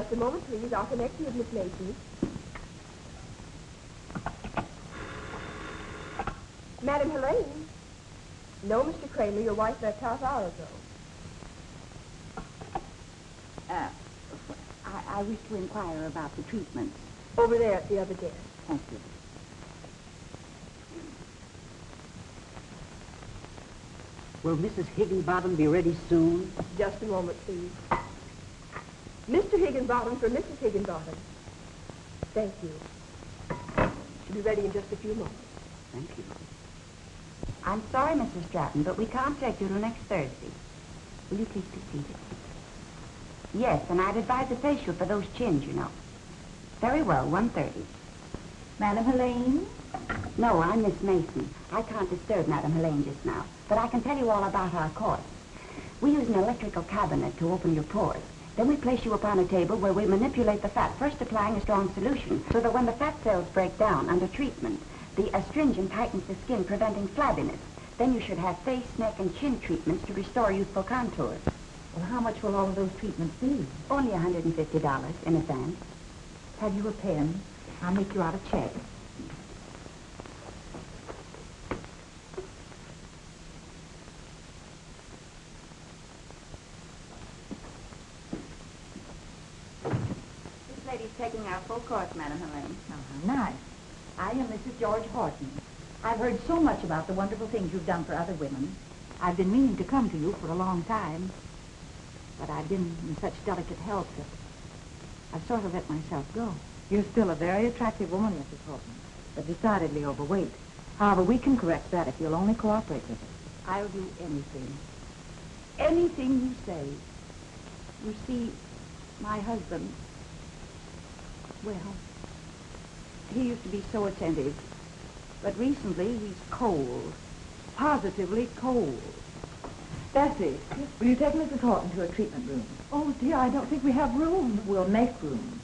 Just a moment, please. I'll connect you with Miss Mason. Madam Helene. No, Mr. Kramer, your wife left half hour ago. I wish to inquire about the treatment. Over there at the other desk. Thank you. Will Mrs. Higginbottom be ready soon? Just a moment, please. Mr. Higginbottom for Mrs. Higginbottom. Thank you. She'll be ready in just a few moments. Thank you. I'm sorry, Mrs. Stratton, but we can't take you till next Thursday. Will you please be seated? Yes, and I'd advise a facial for those chins, you know. Very well, 1:30. Madam Helene? No, I'm Miss Mason. I can't disturb Madam Helene just now, but I can tell you all about our course. We use an electrical cabinet to open your pores. Then we place you upon a table where we manipulate the fat, first applying a strong solution, so that when the fat cells break down under treatment, the astringent tightens the skin, preventing flabbiness. Then you should have face, neck, and chin treatments to restore youthful contours. Well, how much will all of those treatments be? Only $150 in advance. Have you a pen? I'll make you out a check. This lady's taking our full course, Madam Helene. Oh, how nice. I am Mrs. George Horton. I've heard so much about the wonderful things you've done for other women. I've been meaning to come to you for a long time, but I've been in such delicate health that I've sort of let myself go. You're still a very attractive woman, Mrs. Horton, but decidedly overweight. However, we can correct that if you'll only cooperate with us. I'll do anything. Anything you say. You see, my husband, well, he used to be so attentive, but recently he's cold. Positively cold. Bessie, will you take Mrs. Horton to a treatment room? Oh, dear, I don't think we have room. We'll make room.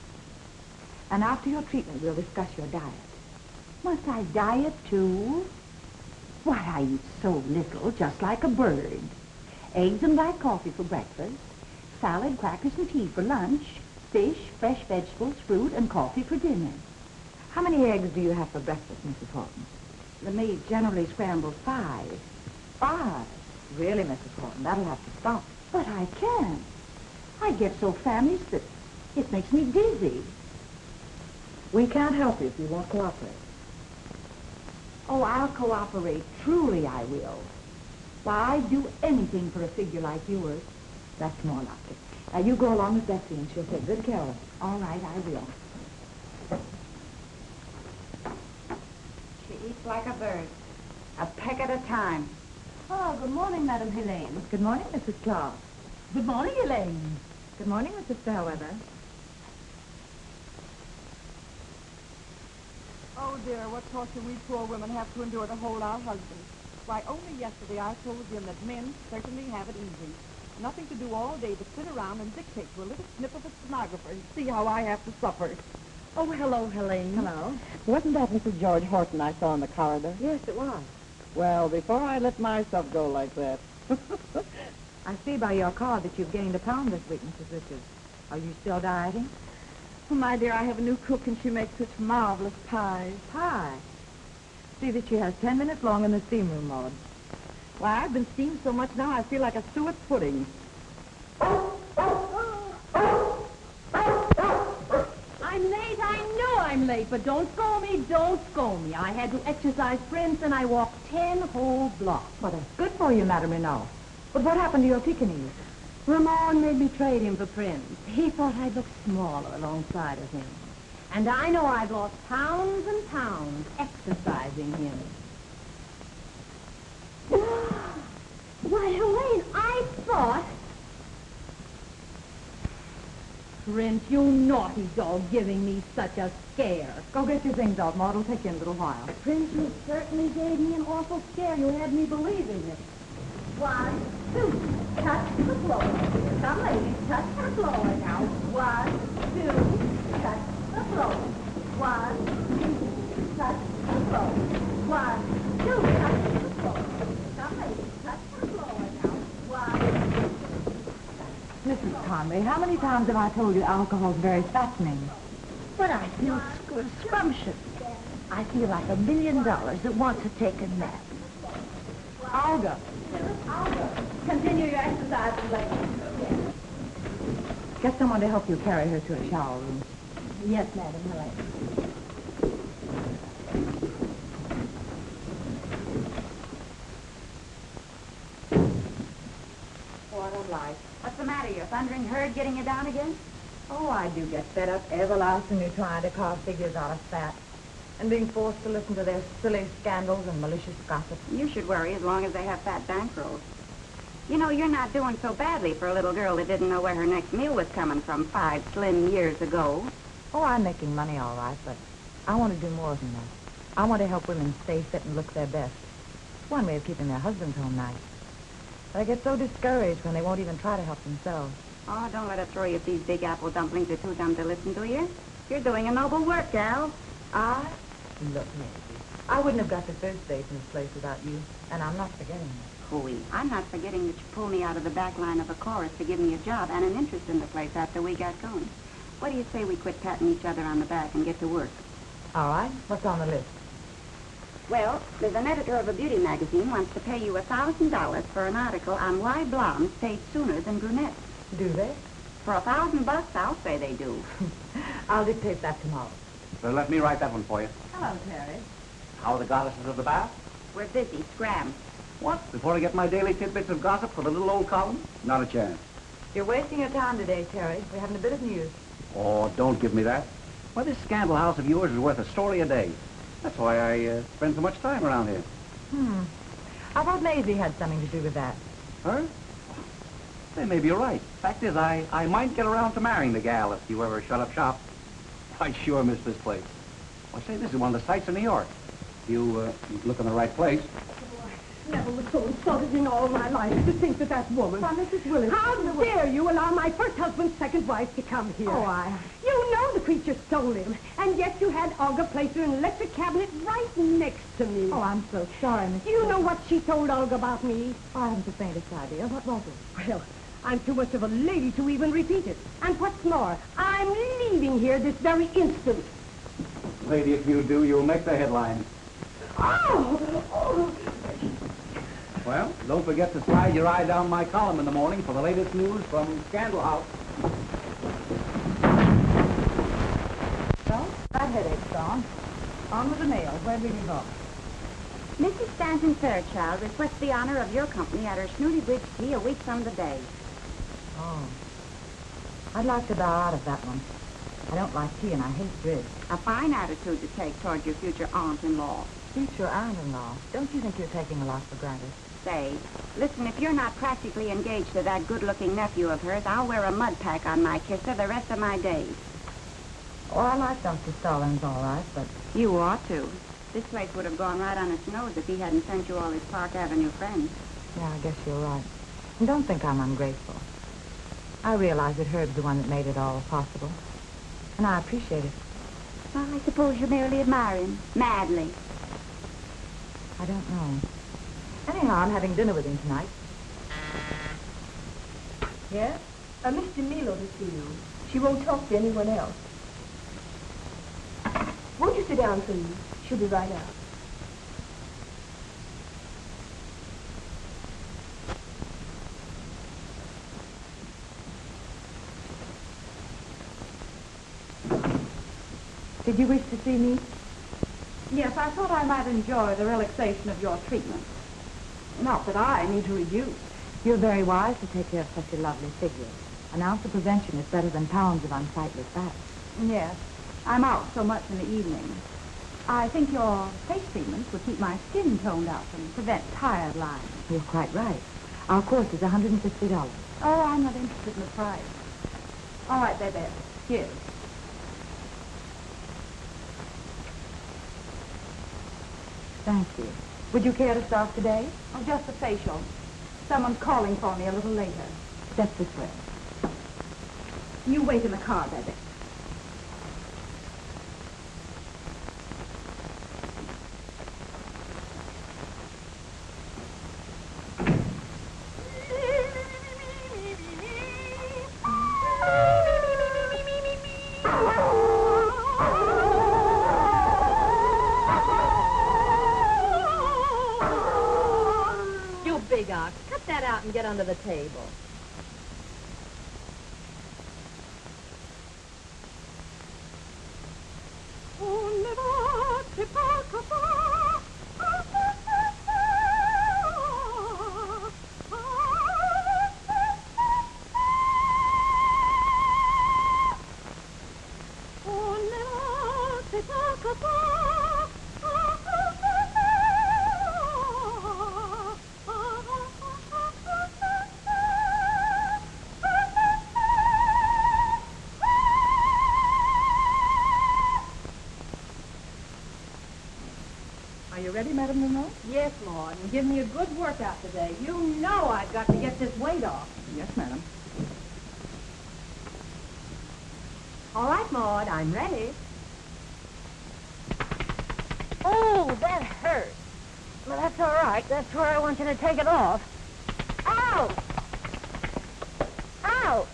And after your treatment, we'll discuss your diet. Must I diet, too? Why, I eat so little, just like a bird. Eggs and black coffee for breakfast, salad, crackers, and tea for lunch, fish, fresh vegetables, fruit, and coffee for dinner. How many eggs do you have for breakfast, Mrs. Horton? The maid generally scrambles 5. 5? Really, Mrs. Horton, that'll have to stop. But I can't. I get so famished that it makes me dizzy. We can't help you if you won't cooperate. Oh, I'll cooperate. Truly I will. Why, I'd do anything for a figure like yours. That's more like it. Now, you go along with Betsy, and she'll take good care of it. All right, I will. She eats like a bird, a peck at a time. Oh, good morning, Madam Helene. Good morning, Mrs. Clark. Good morning, Elaine. Good morning, Mrs. Fairweather. Oh, dear, what torture we poor women have to endure to hold our husbands. Why, only yesterday I told him that men certainly have it easy. Nothing to do all day but sit around and dictate to a little snip of a stenographer and see how I have to suffer. Oh, hello, Helene. Hello. Wasn't that Mrs. George Horton I saw in the corridor? Yes, it was. Well, before I let myself go like that. I see by your card that you've gained 1 pound this week, Mrs. Richards. Are you still dieting? Oh, my dear, I have a new cook and she makes such marvelous pies. Pie. See that she has 10 minutes long in the steam room, Maud. Why, I've been steamed so much now I feel like a suet pudding. I'm late. I know I'm late, but don't scold me. Don't scold me. I had to exercise Prince, and I walked 10 whole blocks. Well, that's good for you, Madame Renaud. But what happened to your Pekingese? Ramon made me trade him for Prince. He thought I'd look smaller alongside of him. And I know I've lost pounds and pounds exercising him. Why, Helene, I thought... Prince, you naughty dog, giving me such a scare. Go get your things out, Maud. It'll take you in a little while. Prince, you certainly gave me an awful scare. You had me believing it. 1, 2, touch the floor. Come, ladies, touch the floor now. 1, 2, touch the floor. 1, 2, touch the floor. 1, 2, touch the floor. Come, ladies, touch the floor now. 1, 2, Mrs. me. How many times have I told you alcohol's very fattening? But I feel scrumptious. I feel like $1 million that wants to take a nap. Olga. Continue your exercises, ladies. Get someone to help you carry her to a shower room. Yes, Madam Helene. What a life. What's the matter? Your thundering herd getting you down again? Oh, I do get fed up everlastingly trying to carve figures out of fat and being forced to listen to their silly scandals and malicious gossip. You should worry as long as they have fat bankrolls. You know, you're not doing so badly for a little girl that didn't know where her next meal was coming from 5 slim years ago. Oh, I'm making money all right, but I want to do more than that. I want to help women stay fit and look their best. It's one way of keeping their husbands home nice. But I get so discouraged when they won't even try to help themselves. Oh, don't let her throw you if these big apple dumplings are too dumb to listen to you. You're doing a noble work, gal. Look, Mazie, I wouldn't have got to first base in this place without you, and I'm not forgetting that. Hooey, I'm not forgetting that you pulled me out of the back line of a chorus to give me a job and an interest in the place after we got going. What do you say we quit patting each other on the back and get to work? All right, what's on the list? Well, there's an editor of a beauty magazine wants to pay you $1,000 for an article on why blondes fade sooner than brunettes. Do they? For $1,000, I'll say they do. I'll dictate that tomorrow. So let me write that one for you. Hello, Terry. How are the goddesses of the bath? We're busy, scram. What? Before I get my daily tidbits of gossip for the little old column? Not a chance. You're wasting your time today, Terry. We're having a bit of news. Oh, don't give me that. Why, this scandal house of yours is worth a story a day. That's why I spend so much time around here. I thought Mazie had something to do with that. Her? Hey, maybe you're right. Fact is, I might get around to marrying the gal if you ever shut up shop. I sure miss this place. Well, say, this is one of the sights of New York. You look in the right place. Never was so insulted in all my life to think that that woman... Why, Mrs. Willis... How dare you allow my first husband's second wife to come here? Oh, You know the creature stole him, and yet you had Olga place her in an electric cabinet right next to me. Oh, I'm so sorry, Miss... Do you know what she told Olga about me? I haven't the faintest idea. What was it? Well, I'm too much of a lady to even repeat it. And what's more, I'm leaving here this very instant. Lady, if you do, you'll make the headlines. Oh! Well, don't forget to slide your eye down my column in the morning for the latest news from Scandal House. So, that headache's gone. On with the nails. Where do we leave off? Mrs. Stanton Fairchild requests the honor of your company at her Snooty Bridge tea a week from the day. Oh. I'd like to bow out of that one. I don't like tea and I hate bridge. A fine attitude to take toward your future aunt-in-law. Future aunt-in-law. Don't you think you're taking a lot for granted? Say, listen, if you're not practically engaged to that good-looking nephew of hers, I'll wear a mud pack on my kisser the rest of my days. Oh, I like Dr. Stallings all right, but... You ought to. This place would have gone right on its nose if he hadn't sent you all his Park Avenue friends. Yeah, I guess you're right. And don't think I'm ungrateful. I realize that Herb's the one that made it all possible. And I appreciate it. Well, I suppose you merely admire him. Madly. I don't know. Anyhow, I'm having dinner with him tonight. Yes? Miss DeMilo to see you. She won't talk to anyone else. Won't you sit down, please? She'll be right out. Did you wish to see me? Yes, I thought I might enjoy the relaxation of your treatment. Not that I need to reduce. You're very wise to take care of such a lovely figure. An ounce of prevention is better than pounds of unsightly fat. Yes, I'm out so much in the evening. I think your face treatments would keep my skin toned up and prevent tired lines. You're quite right. Our course is $150. Oh, I'm not interested in the price. All right, baby. Here. Thank you. Would you care to start today? Oh, just a facial. Someone's calling for me a little later. Step this way. You wait in the car, baby. Hurry, Doc. Cut that out and get under the table. Are you ready, Madame Monroe? Yes, Maud, and give me a good workout today. You know I've got to get this weight off. Yes, madam. All right, Maud, I'm ready. Oh, that hurts. Well, that's all right. That's where I want you to take it off. Ouch! Ouch!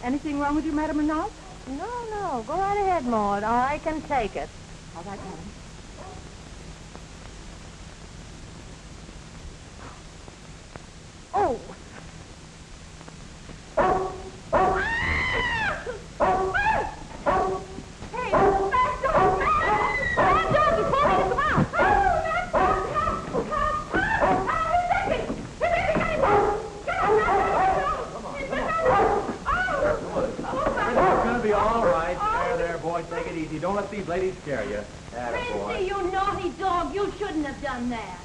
Anything wrong with you, Madame Renault? No, go right ahead, Maud. I can take it. All right, madam. Oh! Hey, back dog! Bad dog, he's falling in the mouth! It's gonna be all right. There, boy. Take it easy. Don't let these ladies scare you. Princey, you naughty dog, you shouldn't have done that.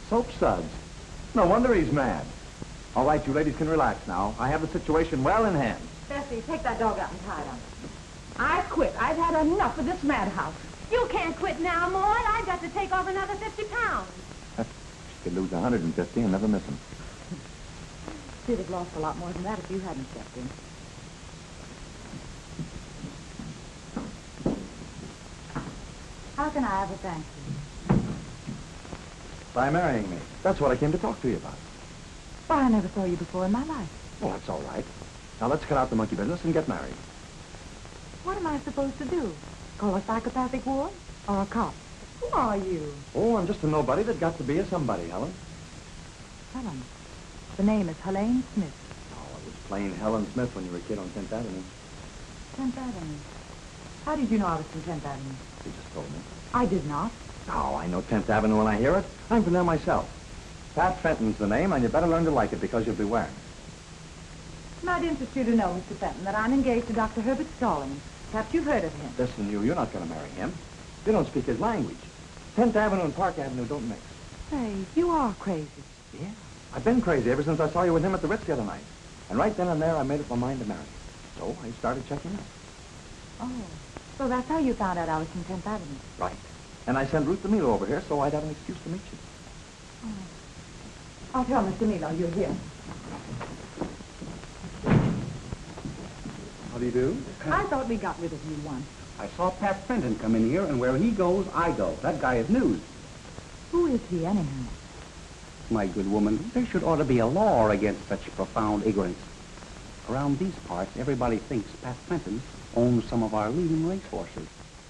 Soap suds. No wonder he's mad. All right, you ladies can relax now. I have the situation well in hand. Bessie, take that dog out and tie it up. I quit. I've had enough of this madhouse. You can't quit now, Maud. I've got to take off another 50 pounds. She could lose 150 and never miss him. She'd have lost a lot more than that if you hadn't stepped in. How can I ever thank you? By marrying me. That's what I came to talk to you about. Why, I never saw you before in my life. Well, that's all right. Now let's cut out the monkey business and get married. What am I supposed to do? Call a psychopathic ward? Or a cop? Who are you? Oh, I'm just a nobody that got to be a somebody, Helen. Helen. The name is Helene Smith. Oh, it was plain Helen Smith when you were a kid on 10th Avenue. 10th Avenue. How did you know I was from 10th Avenue? You just told me. I did not. Oh, I know 10th Avenue when I hear it. I'm from there myself. Pat Fenton's the name, and you better learn to like it because you'll be wearing it. It might interest you to know, Mr. Fenton, that I'm engaged to Dr. Herbert Stallings. Perhaps you've heard of him. Listen, you're not going to marry him. You don't speak his language. 10th Avenue and Park Avenue don't mix. Say, you are crazy. Yeah. I've been crazy ever since I saw you with him at the Ritz the other night. And right then and there, I made up my mind to marry you. So I started checking out. Oh, so that's how you found out I was from 10th Avenue. Right. And I sent Ruth DeMilo over here so I'd have an excuse to meet you. Oh. I'll tell Mr. Milo you're here. How do you do? I thought we got rid of you once. I saw Pat Fenton come in here, and where he goes, I go. That guy is news. Who is he, anyhow? My good woman, there should ought to be a law against such profound ignorance. Around these parts, everybody thinks Pat Fenton owns some of our leading racehorses,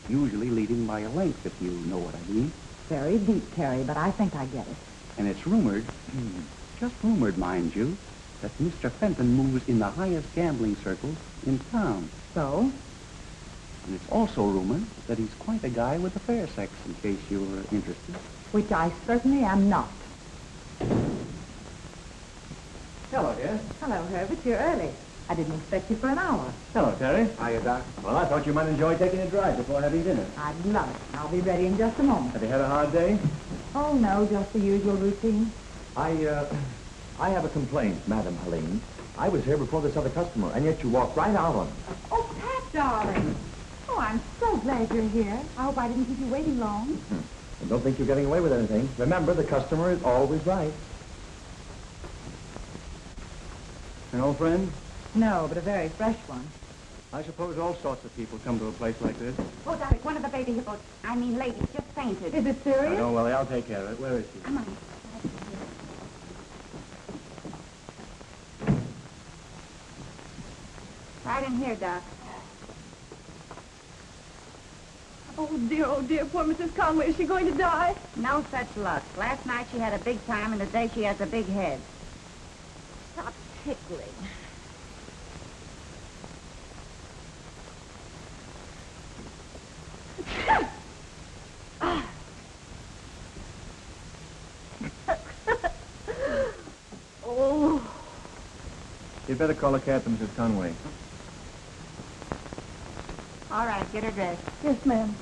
usually leading by a length, if you know what I mean. Very deep, Terry, but I think I get it. And it's rumored, just rumored, mind you, that Mr. Fenton moves in the highest gambling circles in town. So? And it's also rumored that he's quite a guy with the fair sex, in case you're interested. Which I certainly am not. Hello, dear. Hello, Herbert. You're early. I didn't expect you for an hour. Hello, Terry. Hiya, Doc. Well, I thought you might enjoy taking a drive before having dinner. I'd love it. I'll be ready in just a moment. Have you had a hard day? Oh, no, just the usual routine. I have a complaint, Madam Helene. I was here before this other customer, and yet you walked right out on me. Oh, Pat, darling. Oh, I'm so glad you're here. I hope I didn't keep you waiting long. And don't think you're getting away with anything. Remember, the customer is always right. An old friend? No, but a very fresh one. I suppose all sorts of people come to a place like this. Oh, Doc, one of the baby hippos, ladies, just fainted. Is it I serious? know, Willie. I'll take care of it. Where is she? Come on. Right in here, Doc. Oh, dear, poor Mrs. Conway. Is she going to die? No such luck. Last night she had a big time, and today she has a big head. Stop tickling. Oh. You'd better call a cab to Mrs. Conway. All right, get her dressed. Yes, ma'am.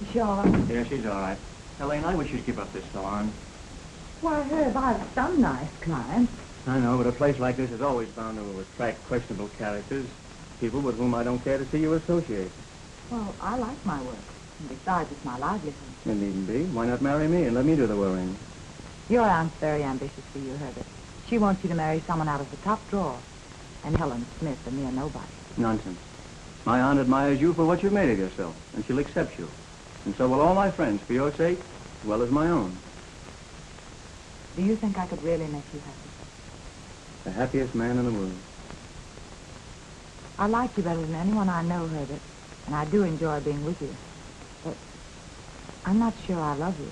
Is she all right? Yeah, she's all right. Helene, I wish you'd keep up this salon. Why, Herb, I've some nice clients. I know, but a place like this is always bound to attract questionable characters. People with whom I don't care to see you associate. Well, I like my work. And besides, it's my livelihood. It needn't be. Why not marry me and let me do the worrying? Your aunt's very ambitious for you, Herbert. She wants you to marry someone out of the top drawer. And Helene Smith, a mere nobody. Nonsense. My aunt admires you for what you've made of yourself, and she'll accept you. And so will all my friends, for your sake, as well as my own. Do you think I could really make you happy? The happiest man in the world. I like you better than anyone I know, Herbert. And I do enjoy being with you. But I'm not sure I love you.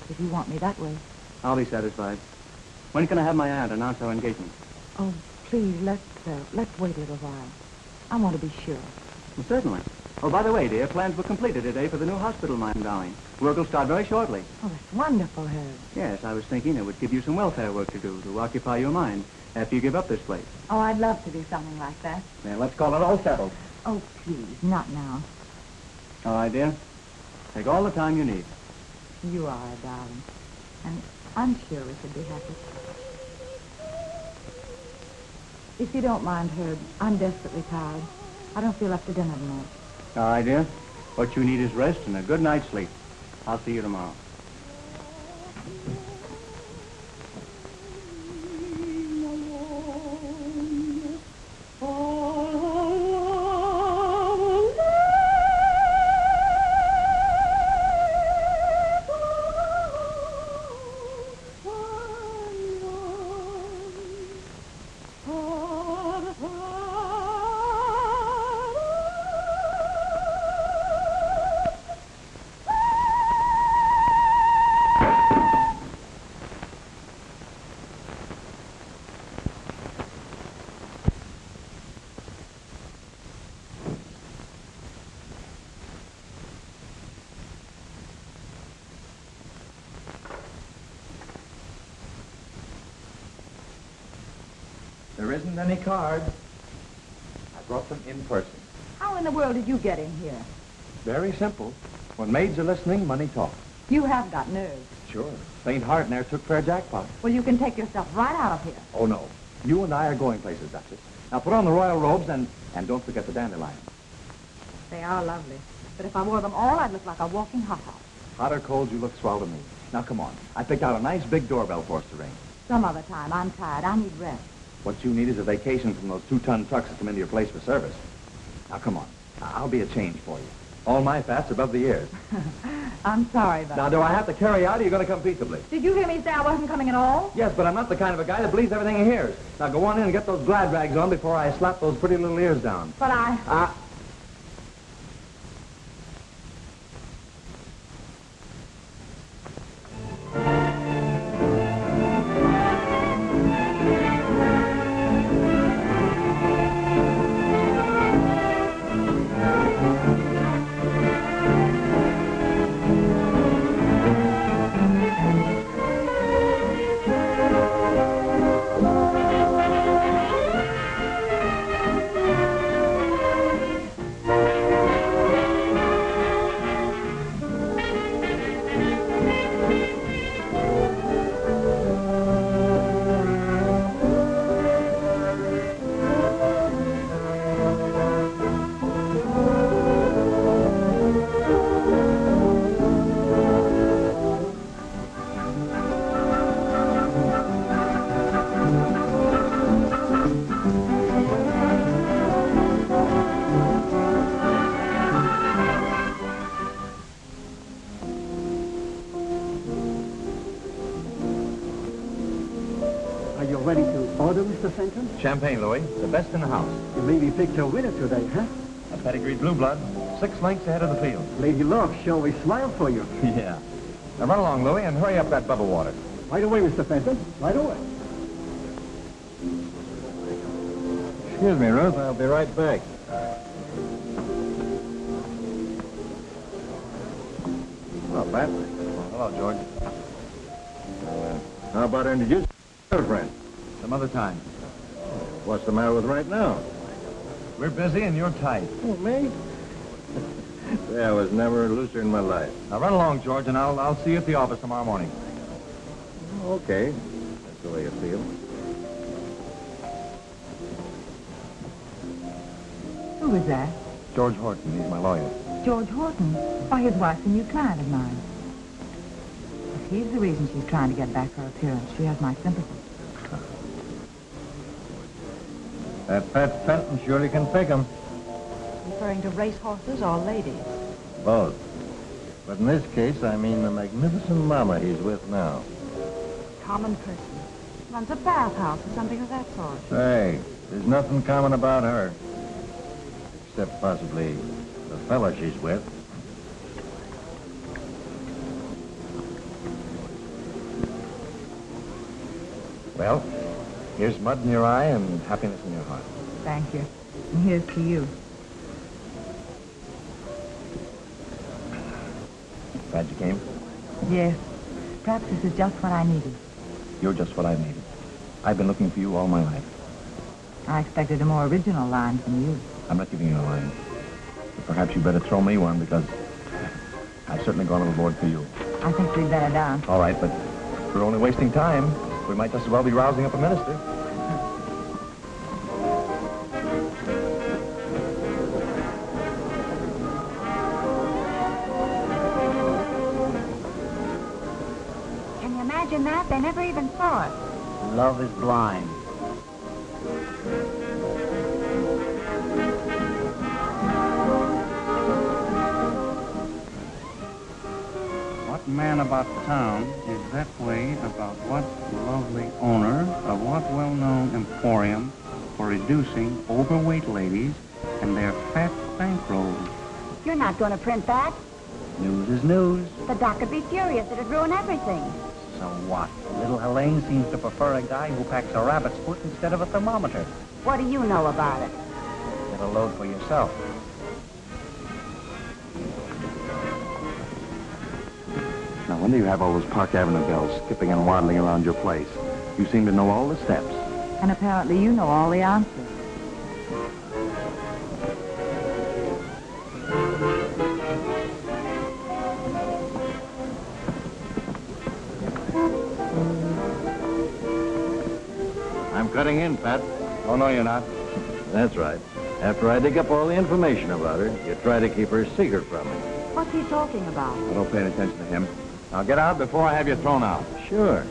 If you want me that way. I'll be satisfied. When can I have my aunt announce our engagement? Oh, please, let's wait a little while. I want to be sure. Well, certainly. Oh, by the way, dear, plans were completed today for the new hospital I'm endowing. Work will start very shortly. Oh, that's wonderful, Herb. Yes, I was thinking it would give you some welfare work to do, to occupy your mind after you give up this place. Oh, I'd love to do something like that. Then let's call it all settled. Oh, please, not now. All right, dear. Take all the time you need. You are, darling. And I'm sure we could be happy. If you don't mind, Herb, I'm desperately tired. I don't feel up to dinner tonight. All right, dear. What you need is rest and a good night's sleep. I'll see you tomorrow. There isn't any card. I brought them in person. How in the world did you get in here? Very simple. When maids are listening, money talks. You have got nerves. Sure. St. Hart and there took fair jackpot. Well, you can take yourself right out of here. Oh, no. You and I are going places, Duchess. Now put on the royal robes and don't forget the dandelions. They are lovely. But if I wore them all, I'd look like a walking hothouse. Hot or cold, you look swell to me. Now, come on. I picked out a nice big doorbell for us to ring. Some other time. I'm tired. I need rest. What you need is a vacation from those 2-ton trucks that come into your place for service. Now, come on. I'll be a change for you. All my fat's above the ears. I'm sorry, but... Now, do I have to carry out or are you going to come peaceably? Did you hear me say I wasn't coming at all? Yes, but I'm not the kind of a guy that believes everything he hears. Now, go on in and get those glad rags on before I slap those pretty little ears down. But I... Are you ready to order, Mr. Fenton? Champagne, Louis. The best in the house. You maybe picked a winner today, huh? A pedigreed blue blood, 6 lengths ahead of the field. Lady Love shall we smile for you. Yeah. Now run along, Louie, and hurry up that bubble water. Right away, Mr. Fenton. Right away. Excuse me, Ruth. I'll be right back. Hello, Pat. Hello, George. How about introducing your friend? Some other time. What's the matter with right now? We're busy and you're tight. Oh, me? Yeah, I was never looser in my life. Now run along, George, and I'll see you at the office tomorrow morning. Okay. That's the way you feel. Who is that? George Horton. He's my lawyer. George Horton. Why, his wife's a new client of mine. If he's the reason she's trying to get back her appearance, she has my sympathy. That Pat Fenton surely can pick 'em. Referring to racehorses or ladies? Both. But in this case, I mean the magnificent mama he's with now. Common person. Runs a bathhouse or something of that sort. Hey, there's nothing common about her. Except possibly the fella she's with. Well, here's mud in your eye and happiness in your heart. Thank you. And here's to you. Glad you came. Yes. Perhaps this is just what I needed. You're just what I needed. I've been looking for you all my life. I expected a more original line from you. I'm not giving you a line. But perhaps you better throw me one because I've certainly gone overboard for you. I think we'd better down. All right, but if we're only wasting time, we might just as well be rousing up a minister. Can you imagine that? They never even saw it. Love is blind. What man about town is that way about what lovely owner of what well-known emporium for reducing overweight ladies and their fat bankrolls? You're not going to print that. News is news. The doc would be furious. It'd ruin everything. So what? Little Helene seems to prefer a guy who packs a rabbit's foot instead of a thermometer. What do you know about it? Get a load for yourself. Now, when do you have all those Park Avenue girls skipping and waddling around your place? You seem to know all the steps. And apparently you know all the answers. I'm cutting in, Pat. Oh, no, you're not. That's right. After I dig up all the information about her, you try to keep her secret from me. What's he talking about? I don't pay any attention to him. Now get out before I have you thrown out. Sure.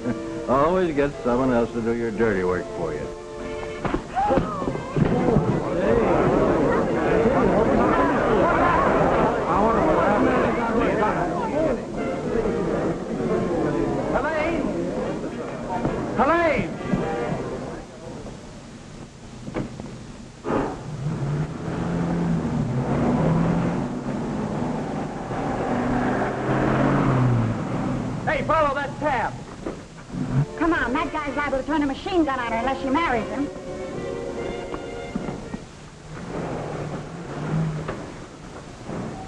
Always get someone else to do your dirty work for you. Helene! Helene! Hey, follow that tab. Come on, that guy's liable to turn a machine gun on her unless she marries him.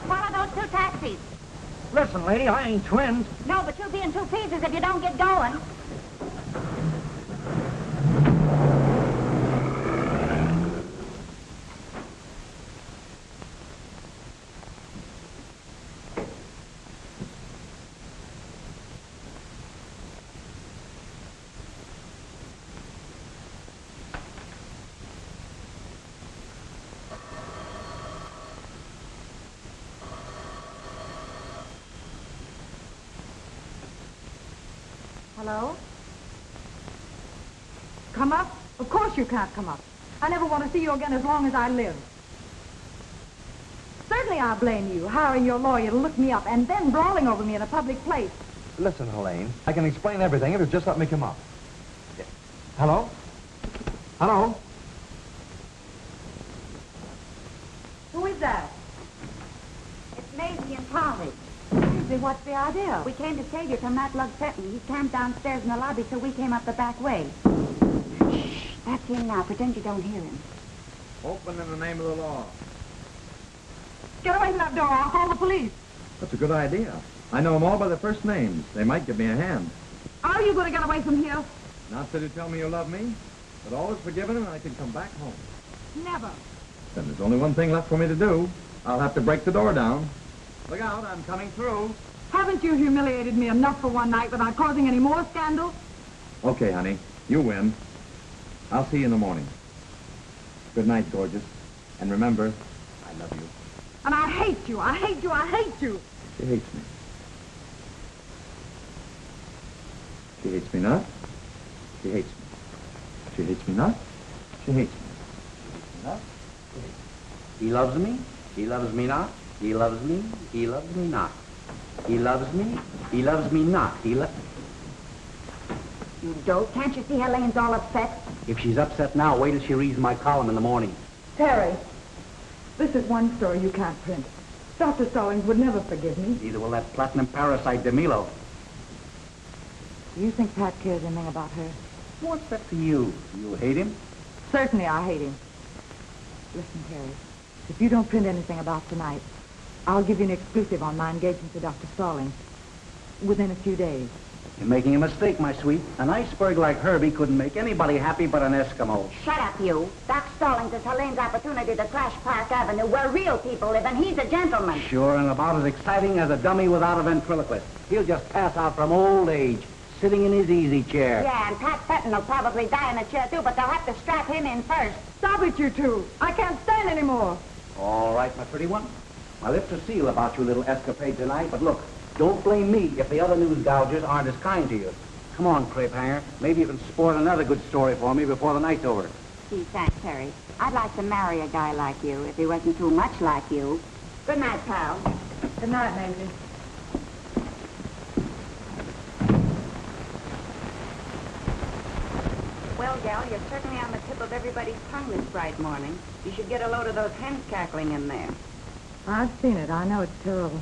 Follow those two taxis. Listen, lady, I ain't twins. No, but you'll be in two pieces if you don't get going. Hello? Come up? Of course you can't come up. I never want to see you again as long as I live. Certainly I blame you, hiring your lawyer to look me up and then brawling over me in a public place. Listen, Helene, I can explain everything if you just let me come up. Hello? Hello? Who is that? Mazie and Polly. Mazie, what's the idea? We came to save you from that Lug Fenton. He's camped downstairs in the lobby, so we came up the back way. Shh, that's him now. Pretend you don't hear him. Open in the name of the law. Get away from that door. I'll call the police. That's a good idea. I know them all by their first names. They might give me a hand. How are you going to get away from here? Not that you tell me you love me, but all is forgiven and I can come back home. Never. Then there's only one thing left for me to do. I'll have to break the door down. Look out, I'm coming through. Haven't you humiliated me enough for one night without causing any more scandal? Okay, honey. You win. I'll see you in the morning. Good night, gorgeous. And remember, I love you. And I hate you. I hate you. I hate you. She hates me. She hates me not. She hates me. She hates me not. She hates me. Not? He loves me. He loves me not. He loves me. He loves me not. He loves me. He loves me not. You dope. Can't you see Helene's all upset? If she's upset now, wait till she reads my column in the morning. Terry, this is one story you can't print. Dr. Stallings would never forgive me. Neither will that platinum parasite DeMilo. Do you think Pat cares anything about her? What's that to you? You hate him? Certainly I hate him. Listen, Terry, if you don't print anything about tonight, I'll give you an exclusive on my engagement to Dr. Stallings within a few days. You're making a mistake, my sweet. An iceberg like Herbie couldn't make anybody happy but an Eskimo. Shut up, you. Doc Stallings is Helene's opportunity to crash Park Avenue, where real people live, and he's a gentleman. Sure, and about as exciting as a dummy without a ventriloquist. He'll just pass out from old age, sitting in his easy chair. Yeah, and Pat Fenton will probably die in a chair, too, but they'll have to strap him in first. Stop it, you two. I can't stand anymore. All right, my pretty one. My lips are sealed about your little escapade tonight, but look, don't blame me if the other news gougers aren't as kind to you. Come on, crepe hanger. Maybe you can sport another good story for me before the night's over. Gee, thanks, Terry. I'd like to marry a guy like you if he wasn't too much like you. Good night, pal. Good night, Mazie. Well, gal, you're certainly on the tip of everybody's tongue this bright morning. You should get a load of those hens cackling in there. I've seen it. I know it's terrible.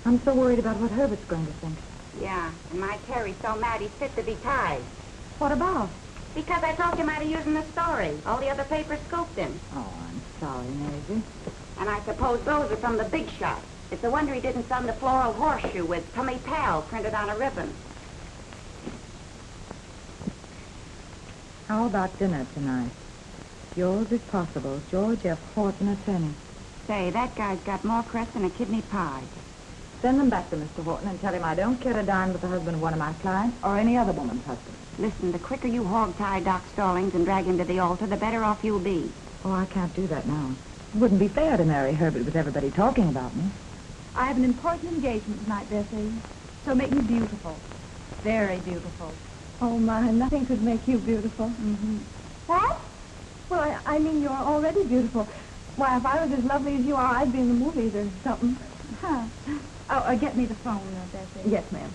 I'm so worried about what Herbert's going to think. Yeah, and my Terry's so mad he's fit to be tied. What about? Because I told him how to use in the story. All the other papers scooped him. Oh, I'm sorry, Mazie. And I suppose those are from the big shot. It's a wonder he didn't send the floral horseshoe with Tummy Pal printed on a ribbon. How about dinner tonight? Yours, if possible, George F. Horton, attorney. Say, that guy's got more crust than a kidney pie. Send them back to Mr. Horton and tell him I don't care to dine with the husband of one of my clients or any other woman's husband. Listen, the quicker you hog-tie Doc Stallings and drag him to the altar, the better off you'll be. Oh, I can't do that now. It wouldn't be fair to marry Herbert with everybody talking about me. I have an important engagement tonight, Bessie. So make me beautiful. Very beautiful. Oh, my, nothing could make you beautiful. Mm-hmm. What? Well, I mean, you're already beautiful. Why, if I was as lovely as you are, I'd be in the movies or something. Huh. Oh, get me the phone, Bessie. Yes, ma'am.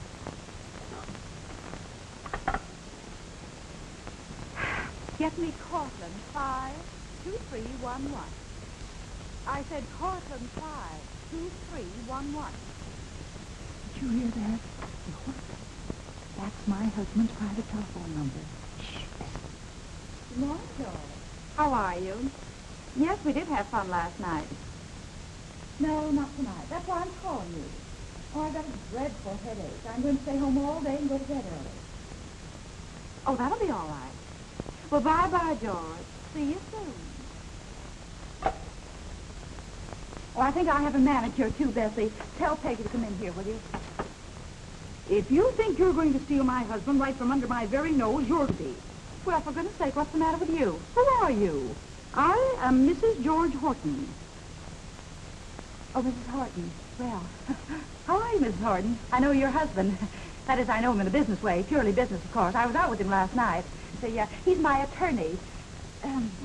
Get me Cortland 52311. I said Cortland 52311. Did you hear that? That's my husband's private telephone number. Shh, listen. Marshall, how are you? Yes, we did have fun last night. No, not tonight. That's why I'm calling you. Oh, I got a dreadful headache. I'm going to stay home all day and go to bed early. Oh, that'll be all right. Well, bye-bye, George. See you soon. Oh, I think I have a manicure, too, Bessie. Tell Peggy to come in here, will you? If you think you're going to steal my husband right from under my very nose, you're to be. Well, for goodness sake, what's the matter with you? Who are you? I am Mrs. George Horton. Oh, Mrs. Horton. Well, how are you, Mrs. Horton? I know your husband. That is, I know him in a business way. Purely business, of course. I was out with him last night. See, he's my attorney.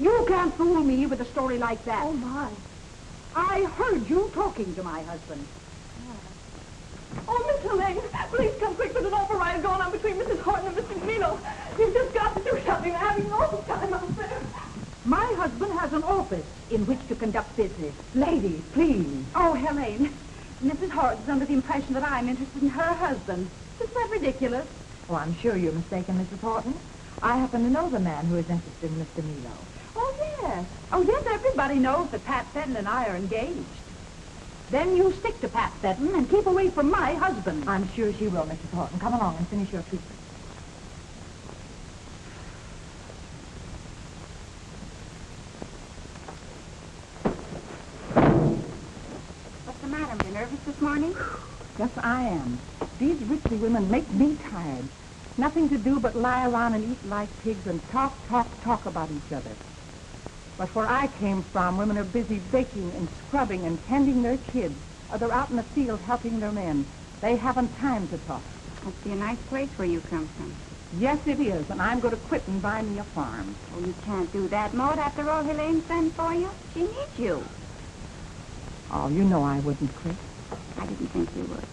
You can't fool me with a story like that. Oh, my. I heard you talking to my husband. Oh, Miss Helene, please come quick. There's an override going on between Mrs. Horton and Mr. DeMilo. You've just got to do something. They're having an awful time out there. My husband has an office in which to conduct business. Ladies, please. Oh, Helene, Mrs. Horton's under the impression that I'm interested in her husband. Isn't that ridiculous? Oh, I'm sure you're mistaken, Mrs. Horton. I happen to know the man who is interested in Miss DeMilo. Oh, yes. Oh, yes, everybody knows that Pat Fenton and I are engaged. Then you stick to Pat Fenton and keep away from my husband. I'm sure she will, Mrs. Horton. Come along and finish your treatment. What's the matter? You nervous this morning? Yes, I am. These Ritchie women make me tired. Nothing to do but lie around and eat like pigs and talk about each other. But where I came from, women are busy baking and scrubbing and tending their kids. Or they're out in the field helping their men. They haven't time to talk. Must be a nice place where you come from. Yes, it is, and I'm going to quit and buy me a farm. Oh, you can't do that, Maud. After all Helene sent for you, she needs you. Oh, you know I wouldn't quit. I didn't think you would.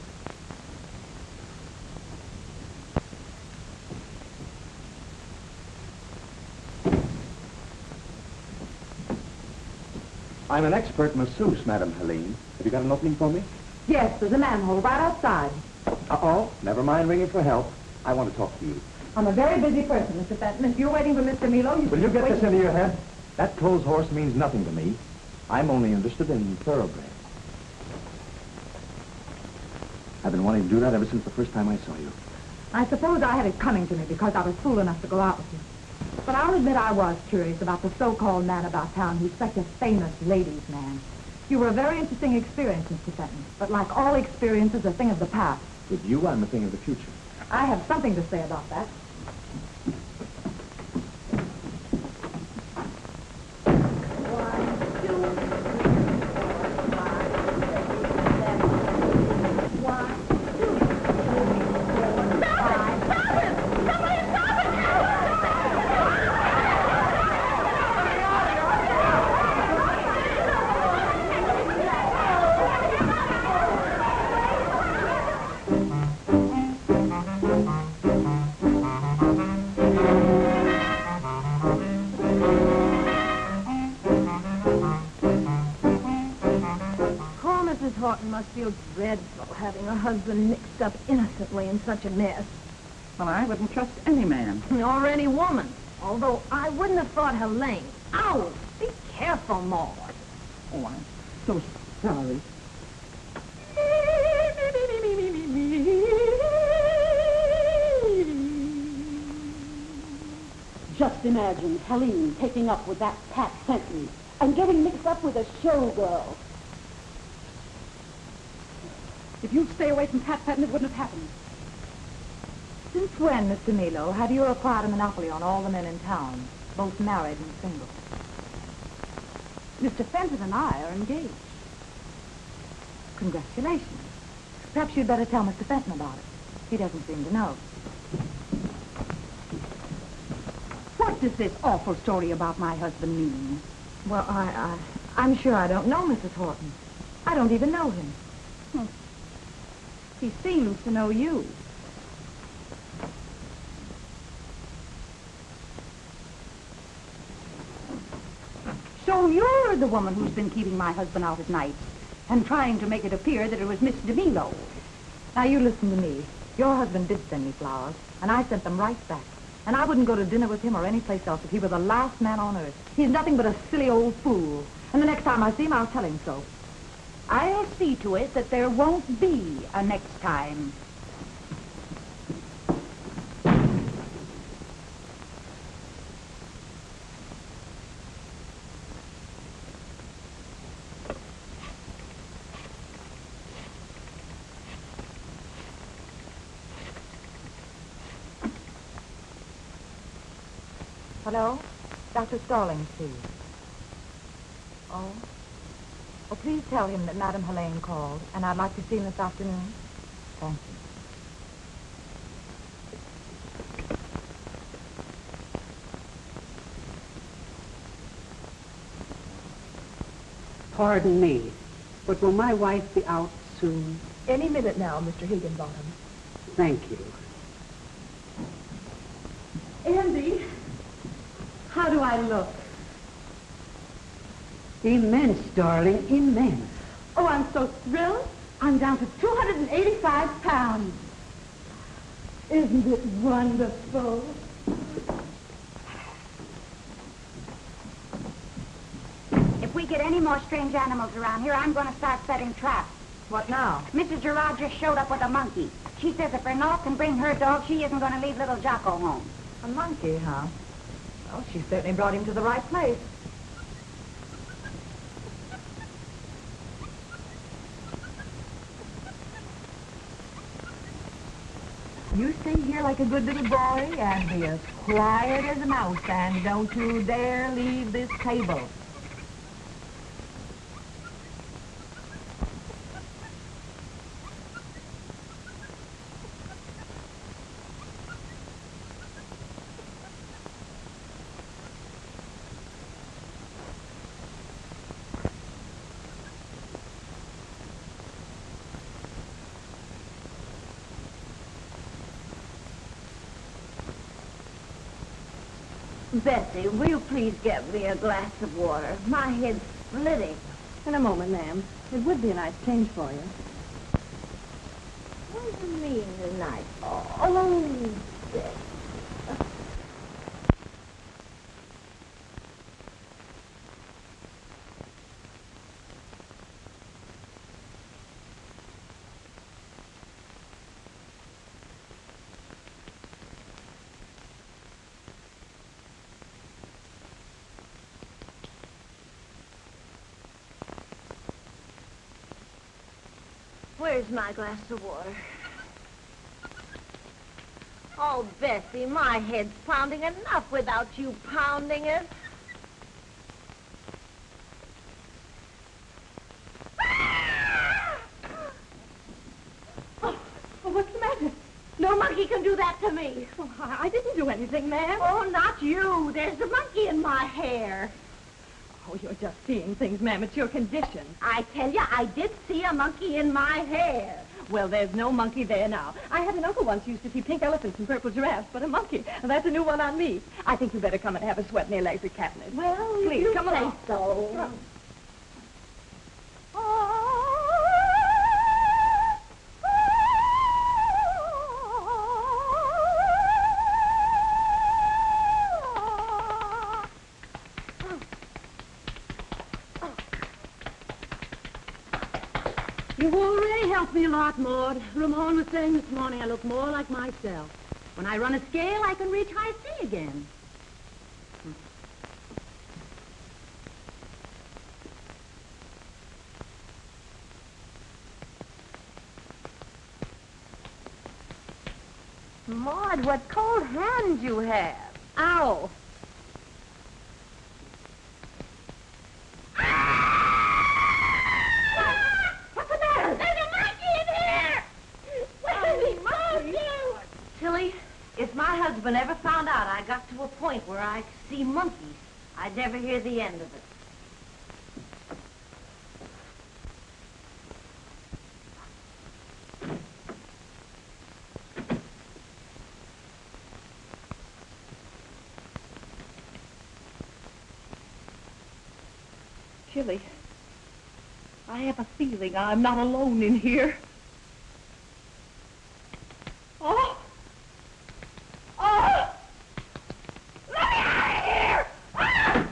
I'm an expert masseuse, Madam Helene. Have you got an opening for me? Yes, there's a manhole right outside. Uh-oh. Never mind ringing for help. I want to talk to you. I'm a very busy person, Mr. Fenton. If you're waiting for Mr. Milo, Will you get this into your head? That clothes horse means nothing to me. I'm only interested in thoroughbreds. I've been wanting to do that ever since the first time I saw you. I suppose I had it coming to me because I was fool enough to go out with you. But I'll admit I was curious about the so-called man about town who's such a famous ladies' man. You were a very interesting experience, Mr. Fenton. But like all experience is a thing of the past. With you, I'm a thing of the future. I have something to say about that. Horton must feel dreadful having a husband mixed up innocently in such a mess. Well, I wouldn't trust any man. Or any woman. Although I wouldn't have thought Helene. Ow! Be careful, Maud. Oh, I'm so sorry. Just imagine Helene taking up with that Pat Fenton and getting mixed up with a showgirl. If you'd stay away from Pat Fenton, it wouldn't have happened. Since when, Mr. Milo, have you acquired a monopoly on all the men in town, both married and single? Mr. Fenton and I are engaged. Congratulations. Perhaps you'd better tell Mr. Fenton about it. He doesn't seem to know. What does this awful story about my husband mean? Well, I'm sure I don't know Mrs. Horton. I don't even know him. He seems to know you. So you're the woman who's been keeping my husband out at night and trying to make it appear that it was Miss DeMilo. Now, you listen to me. Your husband did send me flowers, and I sent them right back. And I wouldn't go to dinner with him or any place else if he were the last man on earth. He's nothing but a silly old fool. And the next time I see him, I'll tell him so. I'll see to it that there won't be a next time. Hello? Dr. Stallings, please. Oh? Oh, please tell him that Madame Helene called, and I'd like to see him this afternoon. Thank you. Pardon me, but will my wife be out soon? Any minute now, Mr. Higginbottom. Thank you. Andy, how do I look? Immense, darling, immense. Oh, I'm so thrilled. I'm down to 285 pounds. Isn't it wonderful? If we get any more strange animals around here, I'm going to start setting traps. What now? Mrs. Gerard just showed up with a monkey. She says if Renault can bring her dog, she isn't going to leave little Jocko home. A monkey, huh? Well, she certainly brought him to the right place. You stay here like a good little boy and be as quiet as a mouse, and don't you dare leave this table. Bessie, will you please get me a glass of water? My head's splitting. In a moment, ma'am. It would be a nice change for you. What do you mean tonight? Oh, Bessie. Where's my glass of water? Oh, Bessie, my head's pounding enough without you pounding it. Oh, what's the matter? No monkey can do that to me. Oh, I didn't do anything, ma'am. Oh, not you. There's a monkey in my hair. Oh, you're just seeing things, ma'am. It's your condition. I tell you, I did see a monkey in my hair. Well, there's no monkey there now. I had an uncle once who used to see pink elephants and purple giraffes, but a monkey. That's a new one on me. I think you better come and have a sweat in the electric cabinet. Well, please, you come say along. so. You've already helped me a lot, Maud. Ramon was saying this morning I look more like myself. When I run a scale, I can reach high C again. Maud, what cold hands you have. Ow! What's the matter? There's a monkey in here! Where's he moved you? Tilly, if my husband ever found out I got to a point where I could see monkeys, I'd never hear the end of it. Chilly. I have a feeling I'm not alone in here. Oh! Oh! Let me out of here! Ah!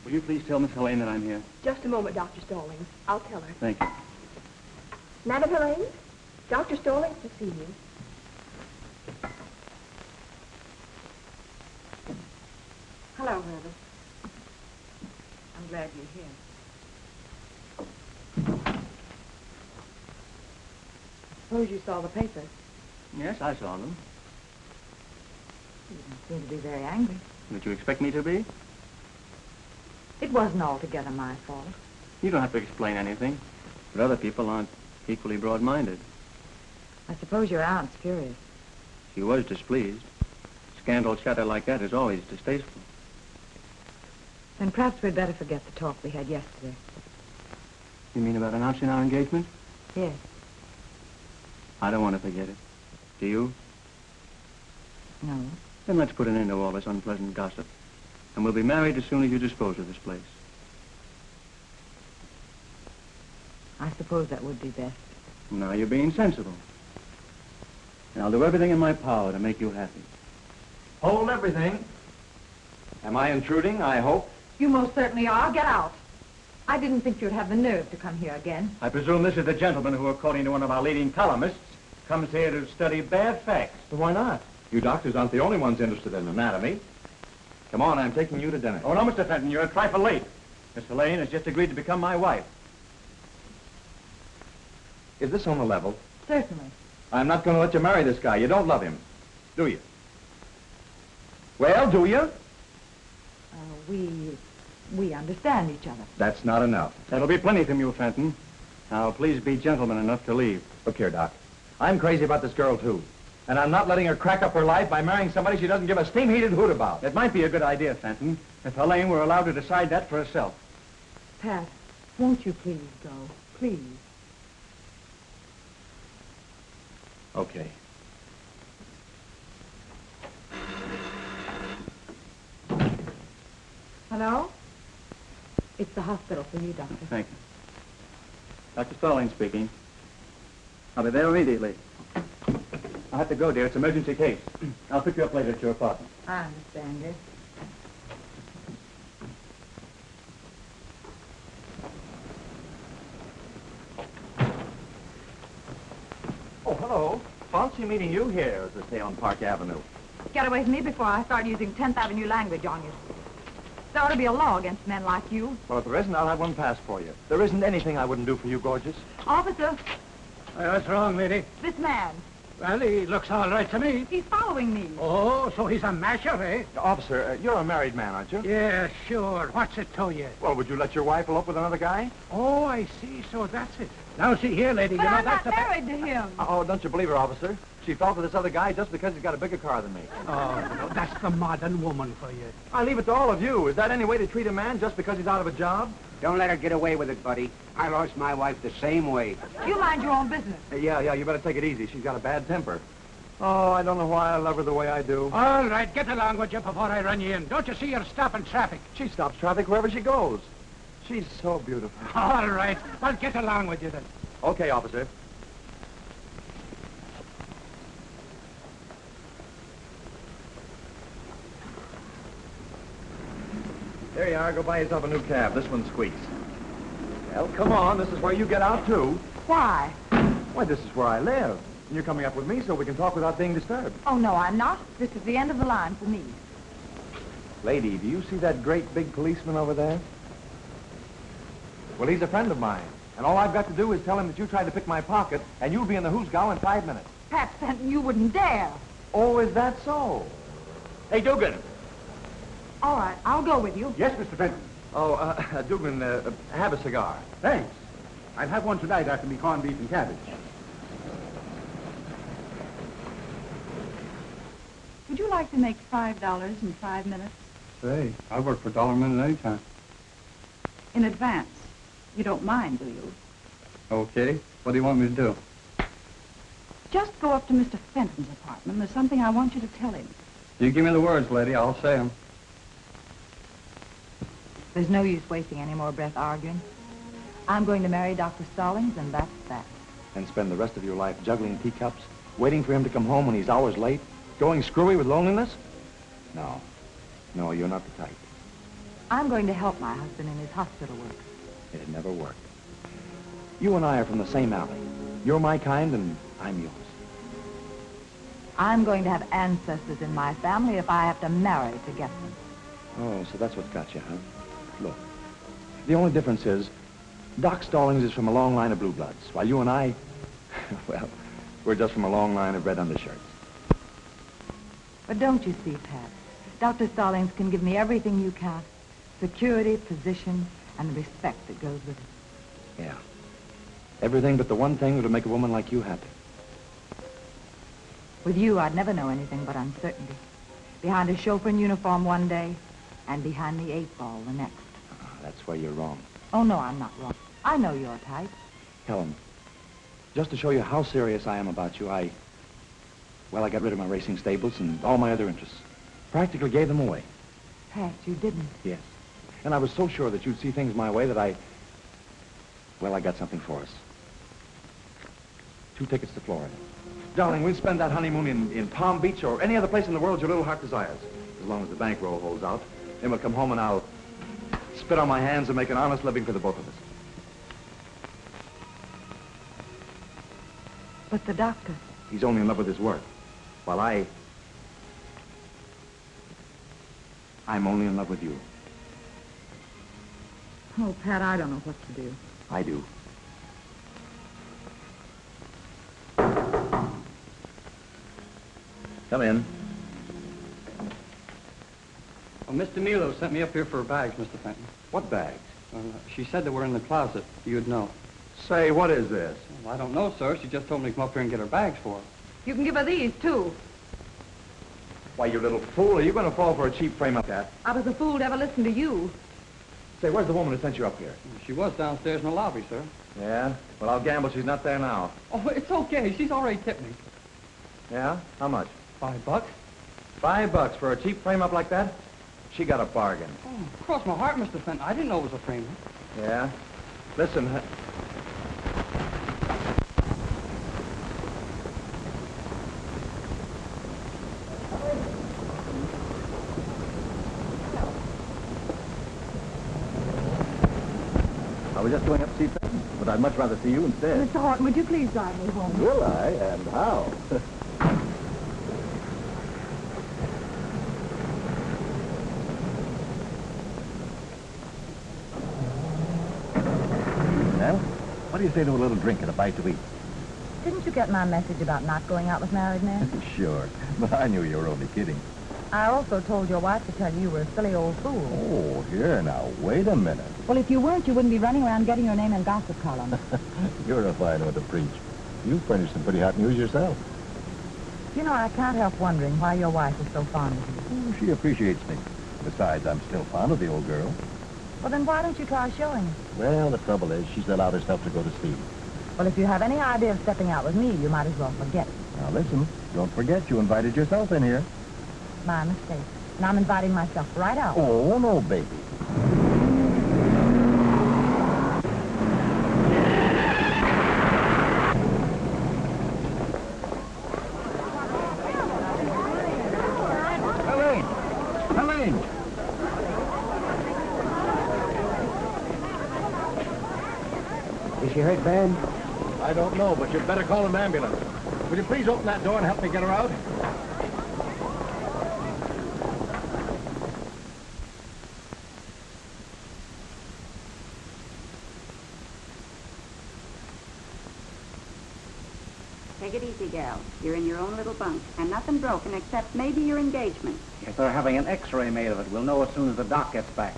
Will you please tell Miss Helene that I'm here? Just a moment, Dr. Stallings. I'll tell her. Thank you. Madam Helene, Dr. Stallings to see you. Hello, Herbert. I'm glad you're here. Suppose you saw the papers. Yes, I saw them. You didn't seem to be very angry. Did you expect me to be? It wasn't altogether my fault. You don't have to explain anything. But other people aren't equally broad-minded. I suppose your aunt's furious. She was displeased. Scandal chatter like that is always distasteful. Then perhaps we'd better forget the talk we had yesterday. You mean about announcing our engagement? Yes. I don't want to forget it. Do you? No. Then let's put an end to all this unpleasant gossip. And we'll be married as soon as you dispose of this place. I suppose that would be best. Now you're being sensible. And I'll do everything in my power to make you happy. Hold everything. Am I intruding, I hope? You most certainly are. Get out. I didn't think you'd have the nerve to come here again. I presume this is the gentleman who, according to one of our leading columnists, comes here to study bad facts. But why not? You doctors aren't the only ones interested in anatomy. Come on, I'm taking you to dinner. Oh, no, Mr. Fenton, you're a trifle late. Miss Helene has just agreed to become my wife. Is this on the level? Certainly. I'm not going to let you marry this guy. You don't love him, do you? Well, do you? We understand each other. That's not enough. That'll be plenty from you, Fenton. Now, please be gentleman enough to leave. Look here, Doc. I'm crazy about this girl, too. And I'm not letting her crack up her life by marrying somebody she doesn't give a steam-heated hoot about. It might be a good idea, Fenton, if Helene were allowed to decide that for herself. Pat, won't you please go? Please. Okay. Hello? It's the hospital for you, Doctor. Thank you. Dr. Stallings speaking. I'll be there immediately. I'll have to go, dear. It's an emergency case. I'll pick you up later at your apartment. I understand it. Oh, hello. Fancy meeting you here, as they say on Park Avenue. Get away from me before I start using 10th Avenue language on you. There ought to be a law against men like you. Well, if there isn't, I'll have one passed for you. There isn't anything I wouldn't do for you, gorgeous. Officer, What's wrong, lady? this man, Well, he looks all right to me. he's following me. Oh, so he's a masher, eh? Officer, you're a married man, aren't you? Yeah, sure. What's it to you? Well, would you let your wife elope with another guy? Oh, I see. So that's it. Now, see here, lady, But you know I'm that's not married to him. Oh, don't you believe her, officer? She fell for this other guy just because he's got a bigger car than me. Oh, no, that's the modern woman for you. I leave it to all of you. Is that any way to treat a man just because he's out of a job? Don't let her get away with it, buddy. I lost my wife the same way. You mind your own business. Yeah, you better take it easy. She's got a bad temper. Oh, I don't know why I love her the way I do. All right, get along with you before I run you in. Don't you see you're stopping traffic? She stops traffic wherever she goes. She's so beautiful. All right. Well, get along with you then. Okay, officer. There you are. Go buy yourself a new cab. This one squeaks. Well, come on. This is where you get out, too. Why? Why, this is where I live. And you're coming up with me so we can talk without being disturbed. Oh, no, I'm not. This is the end of the line for me. Lady, do you see that great big policeman over there? Well, he's a friend of mine. And all I've got to do is tell him that you tried to pick my pocket, and you'll be in the hoosgow in 5 minutes. Pat Fenton, you wouldn't dare. Oh, is that so? Hey, Dugan. All right, I'll go with you. Yes, Mr. Fenton. Oh, Dugan, have a cigar. Thanks. I'll have one tonight after me corned beef and cabbage. Would you like to make $5 in 5 minutes? Say, I work for $1 a minute any time. In advance. You don't mind, do you? Okay. What do you want me to do? Just go up to Mr. Fenton's apartment. There's something I want you to tell him. You give me the words, lady. I'll say them. There's no use wasting any more breath arguing. I'm going to marry Dr. Stallings, and that's that. And spend the rest of your life juggling teacups, waiting for him to come home when he's hours late, going screwy with loneliness? No. No, you're not the type. I'm going to help my husband in his hospital work. It'd never work. You and I are from the same alley. You're my kind, and I'm yours. I'm going to have ancestors in my family if I have to marry to get them. Oh, so that's what's got you, huh? Look, the only difference is Doc Stallings is from a long line of blue bloods, while you and I, well, we're just from a long line of red undershirts. But don't you see, Pat? Dr. Stallings can give me everything you can't. Security, position, and the respect that goes with it. Yeah. Everything but the one thing that would make a woman like you happy. With you, I'd never know anything but uncertainty. Behind a chauffeur in uniform one day, and behind the 8 ball the next. That's where you're wrong. Oh, no, I'm not wrong. I know your type. Helen, just to show you how serious I am about you, I got rid of my racing stables and all my other interests. Practically gave them away. Pat, you didn't. Yes. And I was so sure that you'd see things my way that I got something for us. 2 tickets to Florida. Darling, we'll spend that honeymoon in Palm Beach or any other place in the world your little heart desires. As long as the bankroll holds out. Then we'll come home and I'll spit on my hands and make an honest living for the both of us. But the doctor... He's only in love with his work. While I'm only in love with you. Oh, Pat, I don't know what to do. I do. Come in. Well, Miss DeMilo sent me up here for her bags, Mr. Fenton. What bags? She said they were in the closet. You'd know. Say, what is this? Well, I don't know, sir. She just told me to come up here and get her bags for her. You can give her these, too. Why, you little fool, are you going to fall for a cheap frame like that? I was a fool to ever listen to you. Say, where's the woman who sent you up here? She was downstairs in the lobby, sir. Yeah? Well, I'll gamble she's not there now. Oh, it's okay. She's already tipped me. Yeah? How much? $5. $5 for a cheap frame-up like that? She got a bargain. Oh, cross my heart, Mr. Fenton. I didn't know it was a frame. Yeah? Listen, I was just going up to see Fenton, but I'd much rather see you instead. Mr. Horton, would you please drive me home? Will I? And how? Well, what do you say to a little drink and a bite to eat? Didn't you get my message about not going out with married men? Sure, but I knew you were only kidding. I also told your wife to tell you were a silly old fool. Oh, here now, wait a minute. Well, if you weren't, you wouldn't be running around getting your name in gossip columns. You're a fine one to preach. You furnished some pretty hot news yourself. You know, I can't help wondering why your wife is so fond of you. Oh, she appreciates me. Besides, I'm still fond of the old girl. Well, then why don't you try showing her? Well, the trouble is, she's allowed herself to go to sleep. Well, if you have any idea of stepping out with me, you might as well forget it. Now listen, don't forget you invited yourself in here. My mistake. And I'm inviting myself right out. Oh, no, baby. Helene! Helene! Is she hurt bad? I don't know, but you'd better call an ambulance. Will you please open that door and help me get her out? Take it easy, gal. You're in your own little bunk, and nothing broken except maybe your engagement. Yes, they're having an x-ray made of it. We'll know as soon as the doc gets back.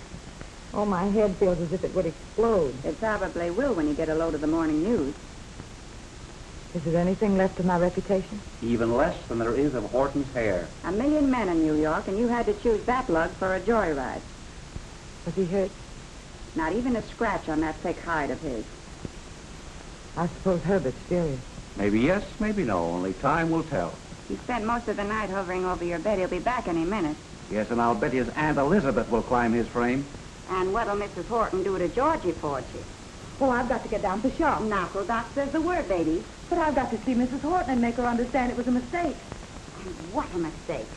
Oh, my head feels as if it would explode. It probably will when you get a load of the morning news. Is there anything left of my reputation? Even less than there is of Horton's hair. 1 million men in New York, and you had to choose that lug for a joyride. Was he hurt? Not even a scratch on that thick hide of his. I suppose Herbert's furious. Maybe yes, maybe no. Only time will tell. He spent most of the night hovering over your bed. He'll be back any minute. Yes, and I'll bet his Aunt Elizabeth will climb his frame. And what'll Mrs. Horton do to Georgie for you? Well, I've got to get down to the shop. Knuckle Doc says the word, ladies. But I've got to see Mrs. Horton and make her understand it was a mistake. And what a mistake.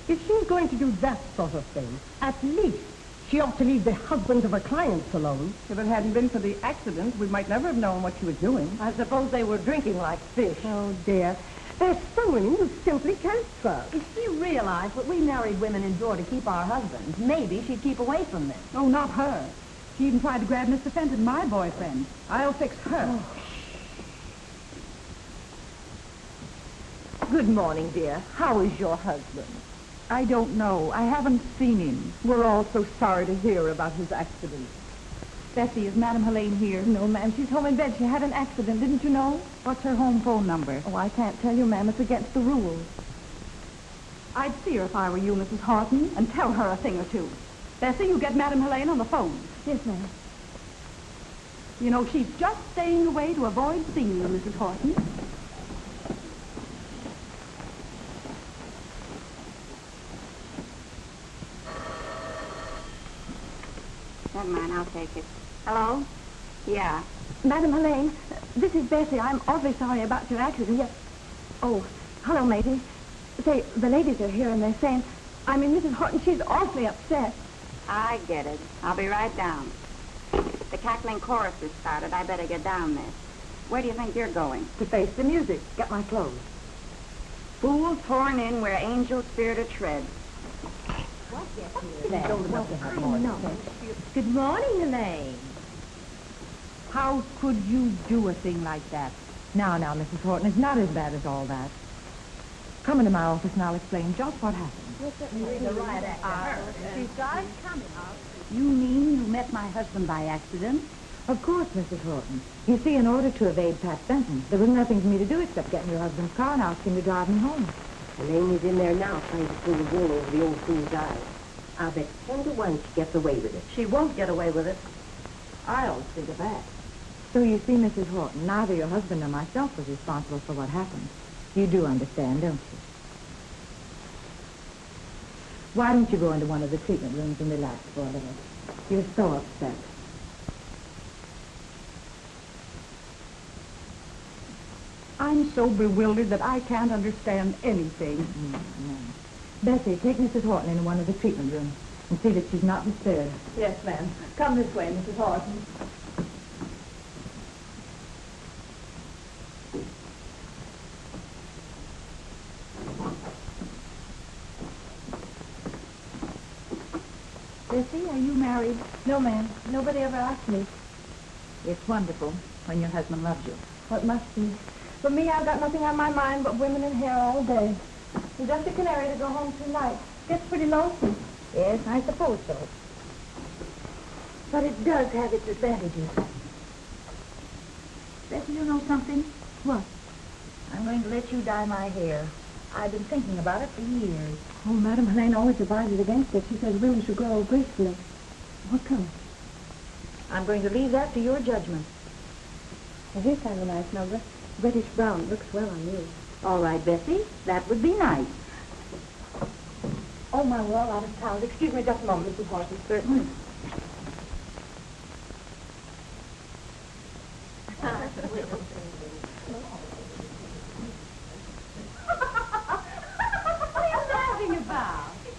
If she's going to do that sort of thing, at least she ought to leave the husbands of her clients alone. If it hadn't been for the accident, we might never have known what she was doing. I suppose they were drinking like fish. Oh, dear. There's some women you simply can't trust. If she realized what we married women endure to keep our husbands, maybe she'd keep away from them. Oh, not her. She even tried to grab Mr. Fenton, my boyfriend. I'll fix her. Oh. Good morning, dear. How is your husband? I don't know. I haven't seen him. We're all so sorry to hear about his accident. Bessie, is Madame Helene here? No, ma'am. She's home in bed. She had an accident. Didn't you know? What's her home phone number? Oh, I can't tell you, ma'am. It's against the rules. I'd see her if I were you, Mrs. Horton, and tell her a thing or two. Bessie, you get Madame Helene on the phone. Yes, ma'am. You know, she's just staying away to avoid seeing you, Mrs. Horton. Never mind, I'll take it. Hello? Yeah. Madam Helene, this is Bessie. I'm awfully sorry about your accident. Yes. Oh, hello, matey. Say, the ladies are here and they're saying, Mrs. Horton, she's awfully upset. I get it. I'll be right down. The cackling chorus has started. I better get down there. Where do you think you're going? To face the music. Get my clothes. Fools torn in where angels fear to tread. Good morning, Helene. How could you do a thing like that? Now, Mrs. Horton, it's not as bad as all that. Come into my office and I'll explain just what happened. You mean you met my husband by accident? Of course, Mrs. Horton. You see, in order to evade Pat Fenton, there was nothing for me to do except get in your husband's car and ask him to drive me home. Helene is in there now trying to pull the wool over the old fool's eyes. I'll bet 10 to 1 she gets away with it. She won't get away with it. I always think of that. So you see, Mrs. Horton, neither your husband nor myself was responsible for what happened. You do understand, don't you? Why don't you go into one of the treatment rooms and relax for a little? You're so upset. I'm so bewildered that I can't understand anything. No. Bessie, take Mrs. Horton into one of the treatment rooms and see that she's not disturbed. Yes, ma'am. Come this way, Mrs. Horton. Bessie, are you married? No, ma'am. Nobody ever asked me. It's wonderful when your husband loves you. What must be. For me, I've got nothing on my mind but women and hair all day. And just a canary to go home tonight. Gets pretty lonesome. Yes, I suppose so. But it does have its advantages. Bessie, you know something? What? I'm going to let you dye my hair. I've been thinking about it for years. Oh, Madam Helene always advises against it. She says women should grow gracefully. What color? I'm going to leave that to your judgment. Well, here's kind of nice, Nova. Reddish brown. Looks well on you. All right, Bessie. That would be nice. Oh, my, we're all out of town. Excuse me just a moment, Mrs. Horton. Certainly.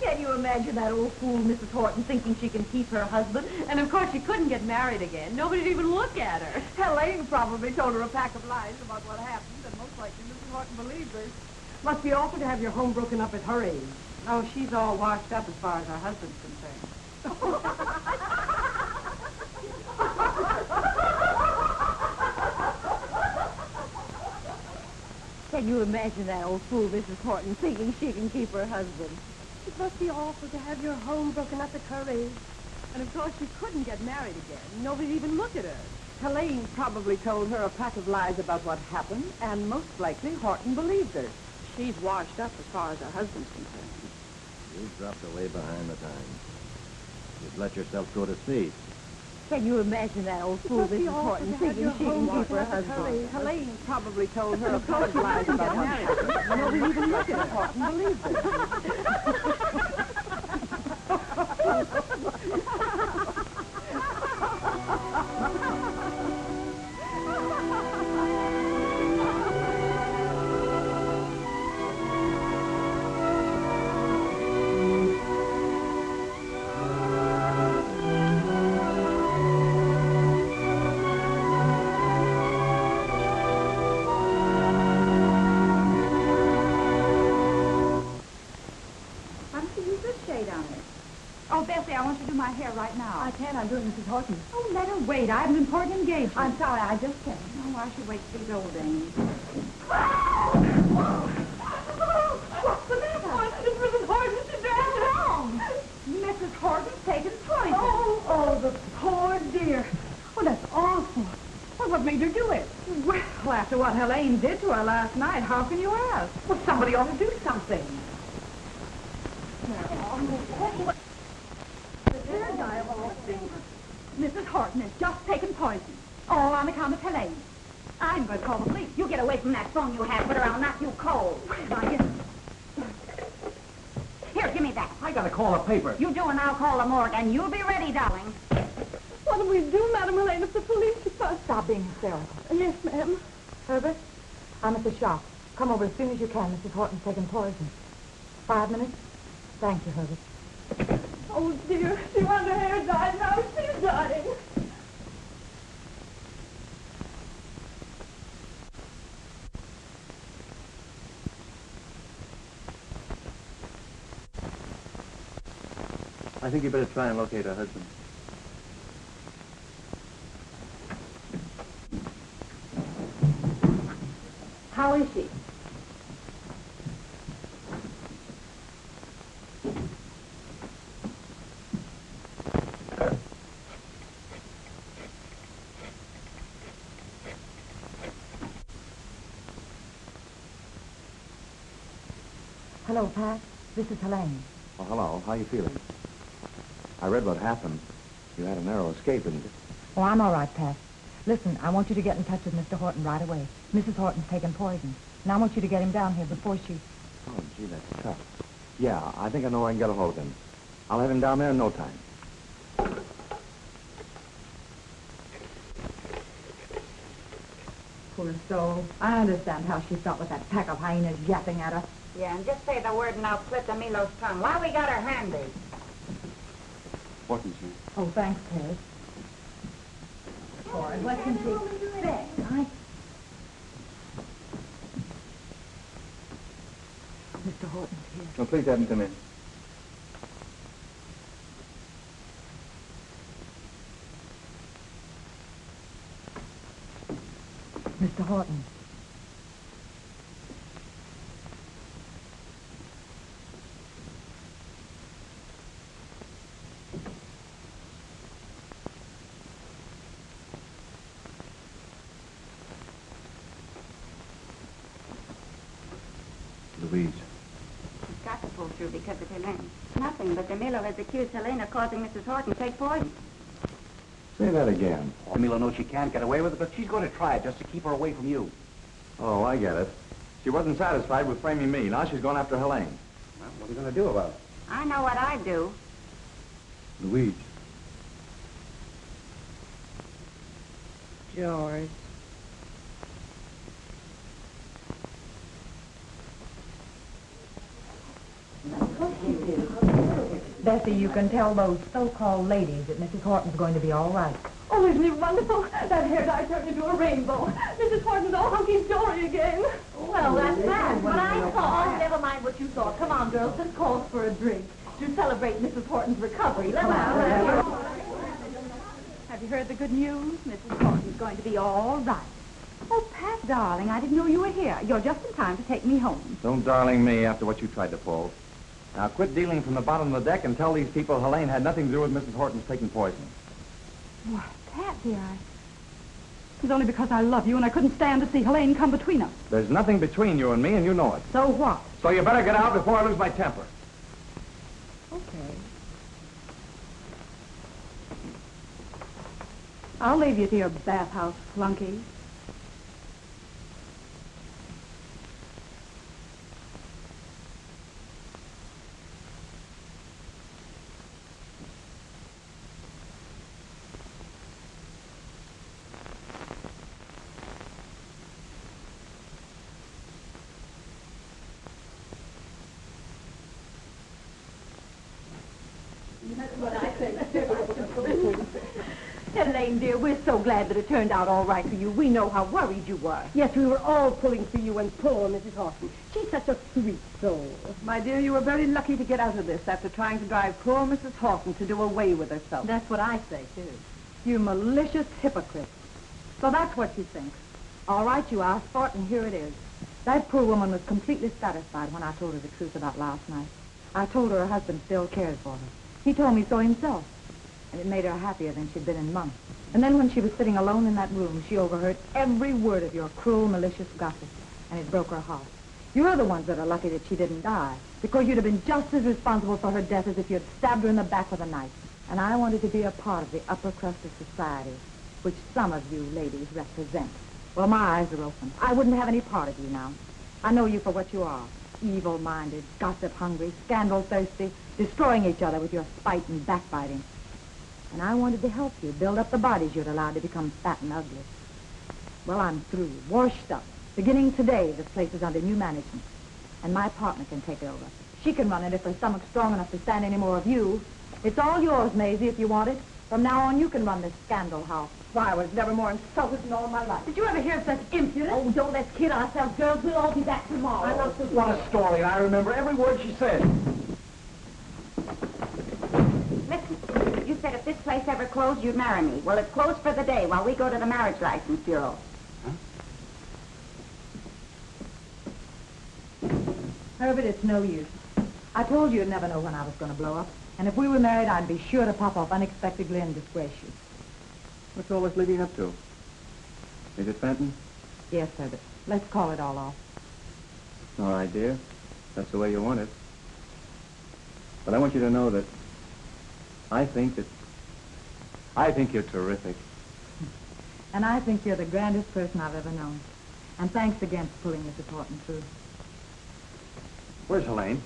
Can you imagine that old fool, Mrs. Horton, thinking she can keep her husband? And, of course, she couldn't get married again. Nobody'd even look at her. Helene probably told her a pack of lies about what happened, and most likely Mrs. Horton believed her. Must be awful to have your home broken up at her age. Oh, she's all washed up as far as her husband's concerned. Can you imagine that old fool, Mrs. Horton, thinking she can keep her husband? It must be awful to have your home broken up at her age. And of course she couldn't get married again. Nobody'd even look at her. Helene probably told her a pack of lies about what happened, and most likely Horton believed her. She's washed up as far as her husband's concerned. You've dropped away behind the times. You've let yourself go to seed. Can you imagine that old fool, Mrs. Horton, thinking she can keep her husband? Helene probably told her a pack of lies about marriage. Nobody even looked at her. Horton believed her. Oh, Bessie, I want you to do my hair right now. I can't. I'm doing Mrs. Horton. Oh, let her wait. I have an important engagement. I'm sorry. I just can't. Oh, I should wait till these old dames. What's the matter? It's Mrs. Horton. She's very wrong. Mrs. Horton's taken poison. Oh, the poor dear. Oh, that's awful. Well, what made her do it? Well, after what Helene did to her last night, how can you ask? Well, somebody ought to do something. They're diabolical. Mrs. Horton has just taken poison. All on account of Helene. I'm going to call the police. You get away from that phone you have, but or I'll knock you cold. Here, give me that. I gotta call the paper. You do, and I'll call the morgue, and you'll be ready, darling. What do we do, Madam Helene, if the police are... Stop being hysterical. Yes, ma'am. Herbert, I'm at the shop. Come over as soon as you can. Mrs. Horton's taken poison. 5 minutes? Thank you, Herbert. Oh, dear. She wanted her hair dyed. Now she's dying. I think you better try and locate her husband. How is she? Hello, Pat. This is Helene. Oh, hello. How you feeling? I read what happened. You had a narrow escape, didn't you? Oh, I'm all right, Pat. Listen, I want you to get in touch with Mr. Horton right away. Mrs. Horton's taken poison. And I want you to get him down here before she... Oh, gee, that's tough. Yeah, I think I know where I can get a hold of him. I'll have him down there in no time. Poor soul. I understand how she felt with that pack of hyenas yapping at her. Yeah, and just say the word and I'll split DeMilo's tongue. While we got her handy. Horton's here. Oh, thanks, Ted. Boy, what can she expect, huh? Mr. Horton's here. Oh, please have him come in. Mr. Horton. Louise. She's got to pull through because of Helene. Nothing, but DeMilo has accused Helene of causing Mrs. Horton to take poison. Say that again. DeMilo knows she can't get away with it, but she's going to try it just to keep her away from you. Oh, I get it. She wasn't satisfied with framing me. Now she's going after Helene. Well, what are you going to do about it? I know what I'd do. Louise. George. Bessie, you can tell those so-called ladies that Mrs. Horton's going to be all right. Oh, isn't it wonderful? That hair dye turned into a rainbow. Mrs. Horton's all hunky-dory again. Well, that's bad. What I saw, never mind what you saw. Come on, girls, this calls for a drink to celebrate Mrs. Horton's recovery. Let's Have you heard the good news? Mrs. Horton's going to be all right. Oh, Pat, darling, I didn't know you were here. You're just in time to take me home. Don't darling me after what you tried to pull. Now quit dealing from the bottom of the deck and tell these people Helene had nothing to do with Mrs. Horton's taking poison. Why, Pat, dear, It was only because I love you and I couldn't stand to see Helene come between us. There's nothing between you and me, and you know it. So what? So you better get out before I lose my temper. Okay. I'll leave you to your bathhouse, flunky. Helene, dear, we're so glad that it turned out all right for you. We know how worried you were. Yes, we were all pulling for you and poor Mrs. Horton. She's such a sweet soul. My dear, you were very lucky to get out of this after trying to drive poor Mrs. Horton to do away with herself. That's what I say, too. You malicious hypocrite. So that's what you think. All right, you asked for it, and here it is. That poor woman was completely satisfied when I told her the truth about last night. I told her husband still cares for her. He told me so himself. And it made her happier than she'd been in months. And then when she was sitting alone in that room, she overheard every word of your cruel, malicious gossip. And it broke her heart. You're the ones that are lucky that she didn't die. Because you'd have been just as responsible for her death as if you'd stabbed her in the back with a knife. And I wanted to be a part of the upper crust of society. which some of you ladies represent. Well, my eyes are open. I wouldn't have any part of you now. I know you for what you are. Evil-minded, gossip-hungry, scandal-thirsty, destroying each other with your spite and backbiting. And I wanted to help you build up the bodies you'd allowed to become fat and ugly. Well, I'm through, washed up. Beginning today, this place is under new management. And my partner can take it over. She can run it if her stomach's strong enough to stand any more of you. It's all yours, Mazie, if you want it. From now on, you can run this scandal house. Why, I was never more insulted in all my life. Did you ever hear of such impudence? Oh, don't let's kid ourselves, girls. We'll all be back tomorrow. I love what a story, and I remember every word she said. Listen, you said if this place ever closed, you'd marry me. Well, it's closed for the day while we go to the Marriage License Bureau. Herbert, it's no use. I told you you'd never know when I was going to blow up. And if we were married, I'd be sure to pop off unexpectedly and disgrace you. What's all this leading up to? Is it Fenton? Yes, Herbert. Let's call it all off. All right, dear. That's the way you want it. But I want you to know that I think you're terrific. And I think you're the grandest person I've ever known. And thanks again for pulling Mrs. Horton through. Where's Helene?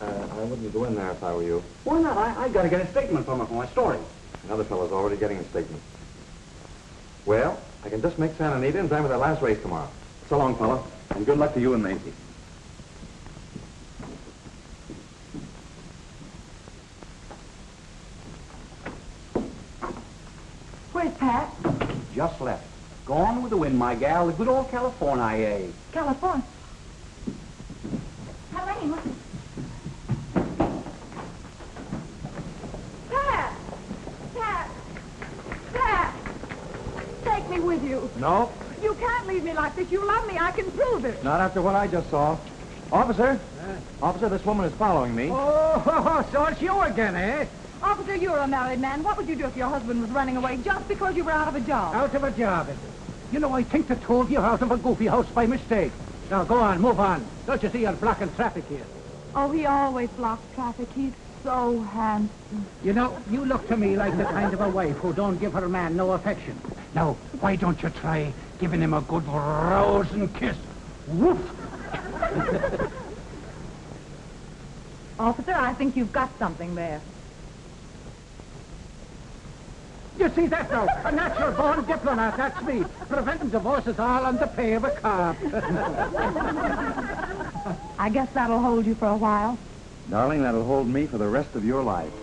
I wouldn't go in there if I were you. Why not? I got to get a statement from her for my story. Another fellow's already getting a statement. Well, I can just make Santa Anita in time for their last race tomorrow. So long, fella. And good luck to you and Mazie. Where's Pat? Just left. Gone with the wind, my gal. The good old California. California. Helene, what? Pat! Take me with you. No, You can't leave me like this. You love me. I can prove it. not after what I just saw. Officer? Officer, this woman is following me. Oh, so it's you again, eh? Officer, you're a married man. What would you do if your husband was running away just because you were out of a job? Out of a job, is it? You know, I think the two of you are out of a goofy house by mistake. Now, go on, move on. Don't you see you're blocking traffic here? Oh, he always blocks traffic. He's so handsome. You know, you look to me like the kind of a wife who don't give her man no affection. Now, why don't you try giving him a good rousing kiss? Woof! Officer, I think you've got something there. You see that now? A natural-born diplomat, that's me. Preventing divorces all on the pay of a cop. I guess that'll hold you for a while. Darling, that'll hold me for the rest of your life.